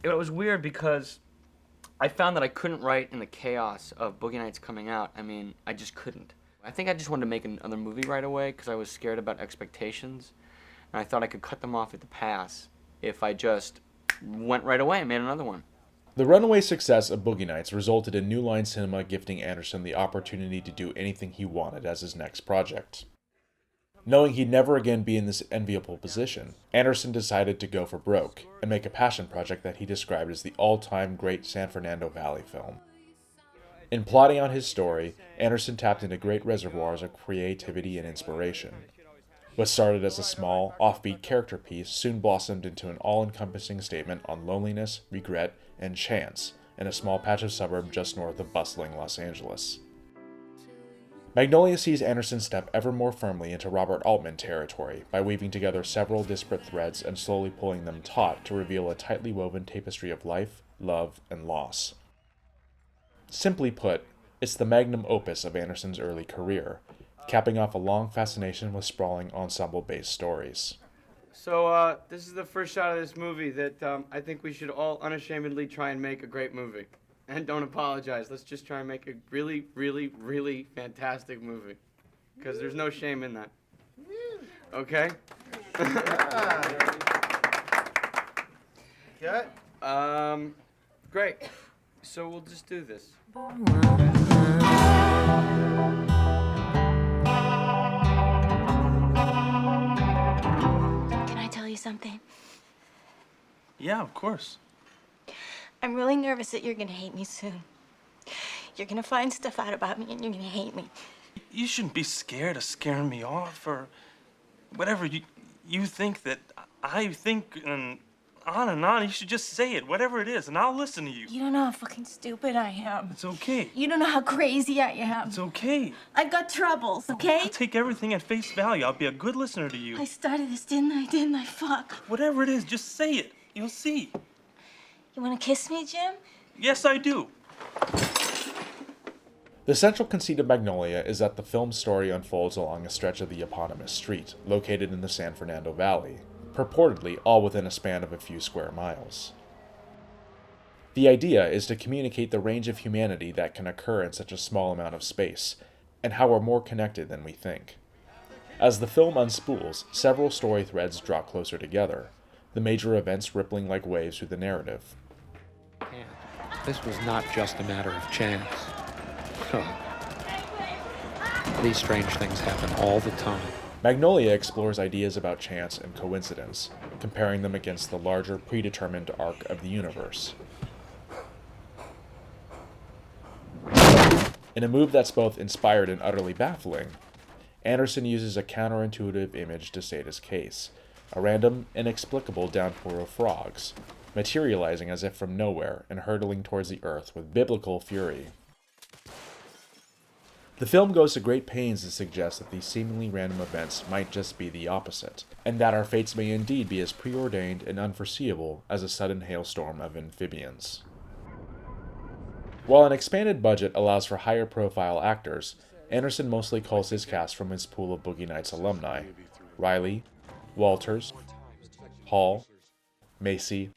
it was weird because I found that I couldn't write in the chaos of Boogie Nights coming out. I mean, I just couldn't. I think I just wanted to make another movie right away because I was scared about expectations. And I thought I could cut them off at the pass if I just went right away and made another one. The runaway success of Boogie Nights resulted in New Line Cinema gifting Anderson the opportunity to do anything he wanted as his next project. Knowing he'd never again be in this enviable position, Anderson decided to go for broke and make a passion project that he described as the all-time great San Fernando Valley film. In plotting out his story, Anderson tapped into great reservoirs of creativity and inspiration. What started as a small, offbeat character piece soon blossomed into an all-encompassing statement on loneliness, regret, and chance in a small patch of suburb just north of bustling Los Angeles. Magnolia sees Anderson step ever more firmly into Robert Altman territory by weaving together several disparate threads and slowly pulling them taut to reveal a tightly woven tapestry of life, love, and loss. Simply put, it's the magnum opus of Anderson's early career, capping off a long fascination with sprawling ensemble-based stories. So, this is the first shot of this movie that I think we should all unashamedly try and make a great movie. And don't apologize. Let's just try and make a really, really, really fantastic movie. Because there's no shame in that. Okay? Yeah. Great. So we'll just do this. Can I tell you something? Yeah, of course. I'm really nervous that you're gonna hate me soon. You're gonna find stuff out about me and you're gonna hate me. You shouldn't be scared of scaring me off or whatever you think that I think and on. You should just say it, whatever it is, and I'll listen to you. You don't know how fucking stupid I am. It's okay. You don't know how crazy I am. It's okay. I've got troubles, okay? I'll take everything at face value. I'll be a good listener to you. I started this, didn't I? Didn't I? Fuck. Whatever it is, just say it. You'll see. You wanna kiss me, Jim? Yes, I do. The central conceit of Magnolia is that the film's story unfolds along a stretch of the eponymous street, located in the San Fernando Valley, purportedly all within a span of a few square miles. The idea is to communicate the range of humanity that can occur in such a small amount of space, and how we're more connected than we think. As the film unspools, several story threads draw closer together, the major events rippling like waves through the narrative. This was not just a matter of chance. These strange things happen all the time. Magnolia explores ideas about chance and coincidence, comparing them against the larger, predetermined arc of the universe. In a move that's both inspired and utterly baffling, Anderson uses a counterintuitive image to state his case: a random, inexplicable downpour of frogs, materializing as if from nowhere and hurtling towards the earth with biblical fury. The film goes to great pains to suggest that these seemingly random events might just be the opposite, and that our fates may indeed be as preordained and unforeseeable as a sudden hailstorm of amphibians. While an expanded budget allows for higher profile actors, Anderson mostly calls his cast from his pool of Boogie Nights alumni: Riley, Walters, Hall, Macy,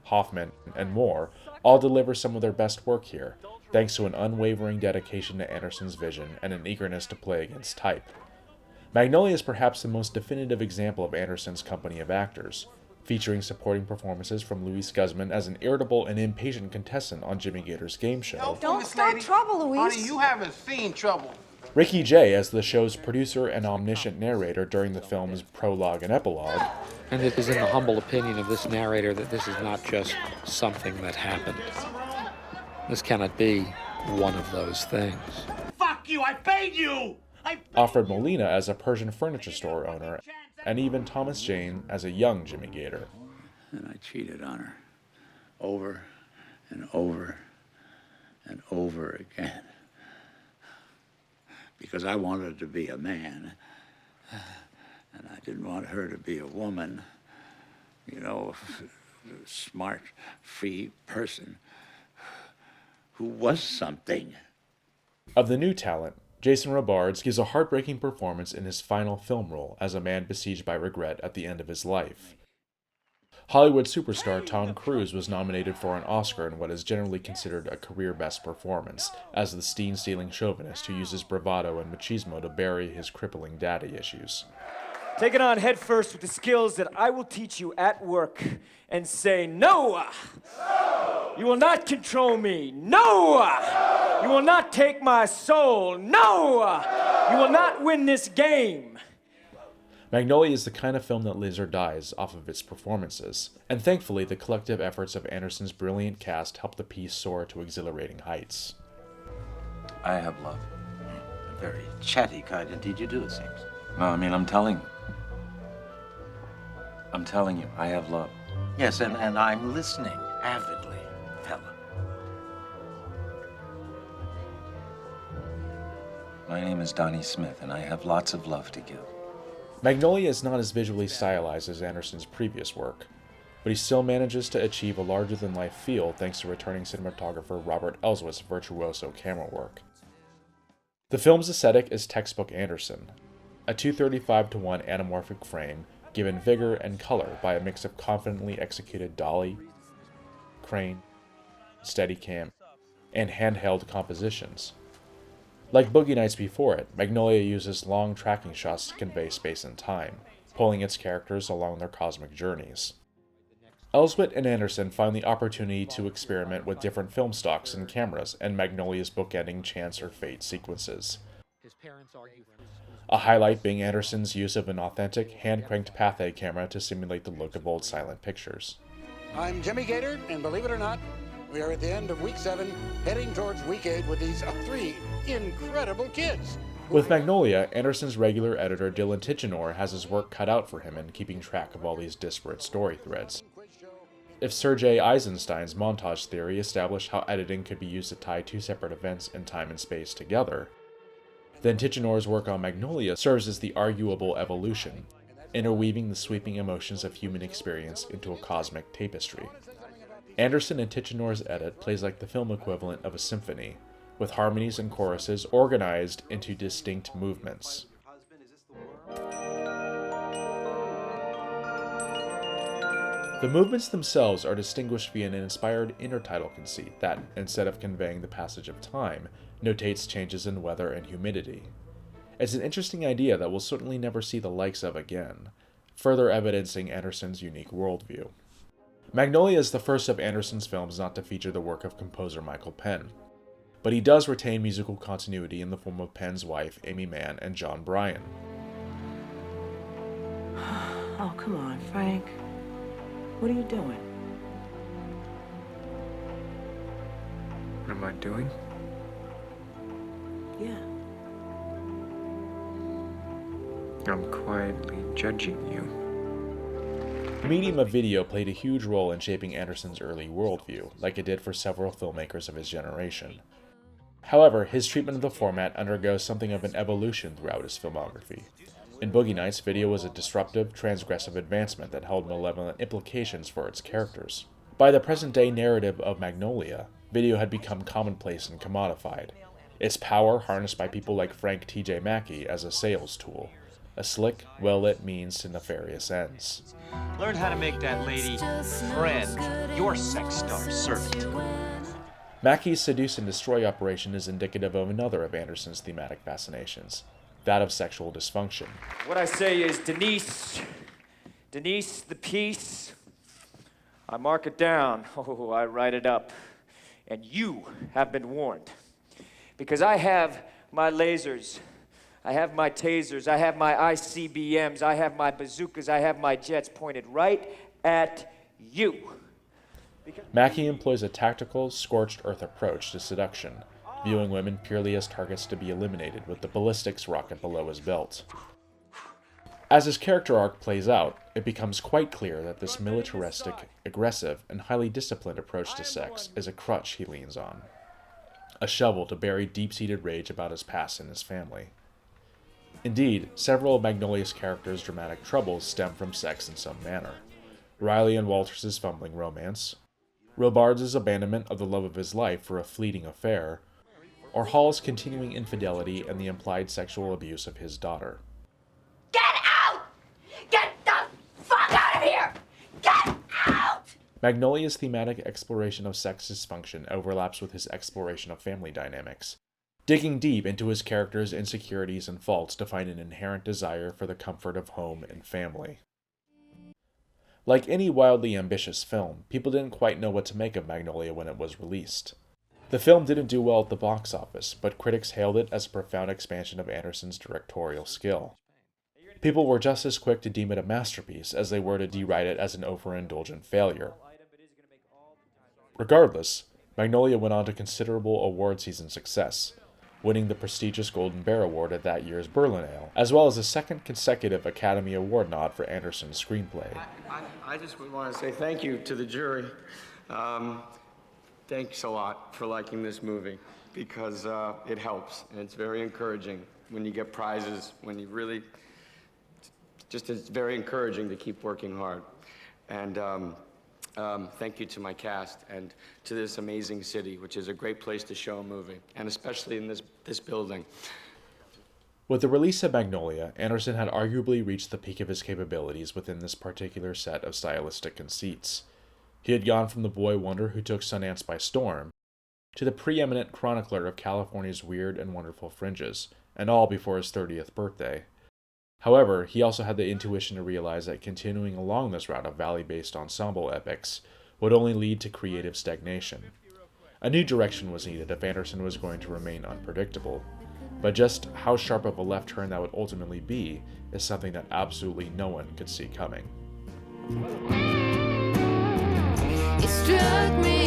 Hoffman, and more all deliver some of their best work here, thanks to an unwavering dedication to Anderson's vision and an eagerness to play against type. Magnolia is perhaps the most definitive example of Anderson's company of actors, featuring supporting performances from Louise Guzman as an irritable and impatient contestant on Jimmy Gator's game show, Don't start trouble, Luis. Honey, you haven't seen trouble. Ricky Jay as the show's producer and omniscient narrator during the film's prologue and epilogue, And it is in the humble opinion of this narrator that this is not just something that happened. This cannot be one of those things. Fuck you, I paid you! Alfred Molina as a Persian furniture store owner, and even Thomas Jane as a young Jimmy Gator. And I cheated on her over and over and over again. Because I wanted to be a man, and I didn't want her to be a woman, you know, a smart, free person who was something. Of the new talent, Jason Robards gives a heartbreaking performance in his final film role as a man besieged by regret at the end of his life. Hollywood superstar Tom Cruise was nominated for an Oscar in what is generally considered a career best performance, as the scene-stealing chauvinist who uses bravado and machismo to bury his crippling daddy issues. Take it on head first with the skills that I will teach you at work and say, no! No! You will not control me. No! No! You will not take my soul. No! No! You will not win this game. Magnolia is the kind of film that lives or dies off of its performances, and thankfully the collective efforts of Anderson's brilliant cast helped the piece soar to exhilarating heights. I have love. A very chatty kind indeed you do, it seems. No, I mean, I'm telling you. I'm telling you, I have love. Yes, and I'm listening avidly, fella. My name is Donnie Smith, and I have lots of love to give. Magnolia is not as visually stylized as Anderson's previous work, but he still manages to achieve a larger-than-life feel thanks to returning cinematographer Robert Elswit's virtuoso camera work. The film's aesthetic is textbook Anderson, a 235:1 anamorphic frame given vigor and color by a mix of confidently executed dolly, crane, Steadicam, and handheld compositions. Like Boogie Nights before it, Magnolia uses long tracking shots to convey space and time, pulling its characters along their cosmic journeys. Elswit and Anderson find the opportunity to experiment with different film stocks and cameras in Magnolia's bookending chance or fate sequences. A highlight being Anderson's use of an authentic, hand-cranked Pathé camera to simulate the look of old silent pictures. I'm Jimmy Gator, and believe it or not, we are at the end of week 7, heading towards week 8 with these 3 incredible kids. With Magnolia, Anderson's regular editor Dylan Tichenor has his work cut out for him in keeping track of all these disparate story threads. If Sergei Eisenstein's montage theory established how editing could be used to tie 2 separate events in time and space together, then Tichenor's work on Magnolia serves as the arguable evolution, interweaving the sweeping emotions of human experience into a cosmic tapestry. Anderson and Tichenor's edit plays like the film equivalent of a symphony, with harmonies and choruses organized into distinct movements. The movements themselves are distinguished via an inspired intertidal conceit that, instead of conveying the passage of time, notates changes in weather and humidity. It's an interesting idea that we'll certainly never see the likes of again, further evidencing Anderson's unique worldview. Magnolia is the first of Anderson's films not to feature the work of composer Michael Penn, but he does retain musical continuity in the form of Penn's wife, Amy Mann, and John Bryan. Oh, come on, Frank. What are you doing? What am I doing? Yeah. I'm quietly judging you. The medium of video played a huge role in shaping Anderson's early worldview, like it did for several filmmakers of his generation. However, his treatment of the format undergoes something of an evolution throughout his filmography. In Boogie Nights, video was a disruptive, transgressive advancement that held malevolent implications for its characters. By the present-day narrative of Magnolia, video had become commonplace and commodified, its power harnessed by people like Frank T.J. Mackey as a sales tool, a slick, well-lit means to nefarious ends. Learn how to make that lady friend your sex star servant. Mackey's seduce and destroy operation is indicative of another of Anderson's thematic fascinations, that of sexual dysfunction. What I say is, Denise the piece, I mark it down, oh, I write it up, and you have been warned. Because I have my lasers, I have my tasers, I have my ICBMs, I have my bazookas, I have my jets pointed right at you. Mackey employs a tactical, scorched earth approach to seduction, viewing women purely as targets to be eliminated with the ballistics rocket below his belt. As his character arc plays out, it becomes quite clear that this militaristic, aggressive, and highly disciplined approach to sex is a crutch he leans on, a shovel to bury deep-seated rage about his past and his family. Indeed, several of Magnolia's characters' dramatic troubles stem from sex in some manner. Riley and Walters' fumbling romance, Robards' abandonment of the love of his life for a fleeting affair, or Hall's continuing infidelity and the implied sexual abuse of his daughter. Get out! Get the fuck out of here! Get Magnolia's thematic exploration of sex dysfunction overlaps with his exploration of family dynamics, digging deep into his character's insecurities and faults to find an inherent desire for the comfort of home and family. Like any wildly ambitious film, people didn't quite know what to make of Magnolia when it was released. The film didn't do well at the box office, but critics hailed it as a profound expansion of Anderson's directorial skill. People were just as quick to deem it a masterpiece as they were to deride it as an overindulgent failure. Regardless, Magnolia went on to considerable award season success, winning the prestigious Golden Bear Award at that year's Berlinale, as well as a second consecutive Academy Award nod for Anderson's screenplay. I just would want to say thank you to the jury. Thanks a lot for liking this movie, because it helps, and it's very encouraging when you get prizes, when you really, just it's very encouraging to keep working hard. And thank you to my cast and to this amazing city, which is a great place to show a movie, and especially in this building. With the release of Magnolia, Anderson had arguably reached the peak of his capabilities within this particular set of stylistic conceits. He had gone from the boy wonder who took Sundance by storm to the preeminent chronicler of California's weird and wonderful fringes, and all before his 30th birthday. However, he also had the intuition to realize that continuing along this route of valley-based ensemble epics would only lead to creative stagnation. A new direction was needed if Anderson was going to remain unpredictable, but just how sharp of a left turn that would ultimately be is something that absolutely no one could see coming. It struck me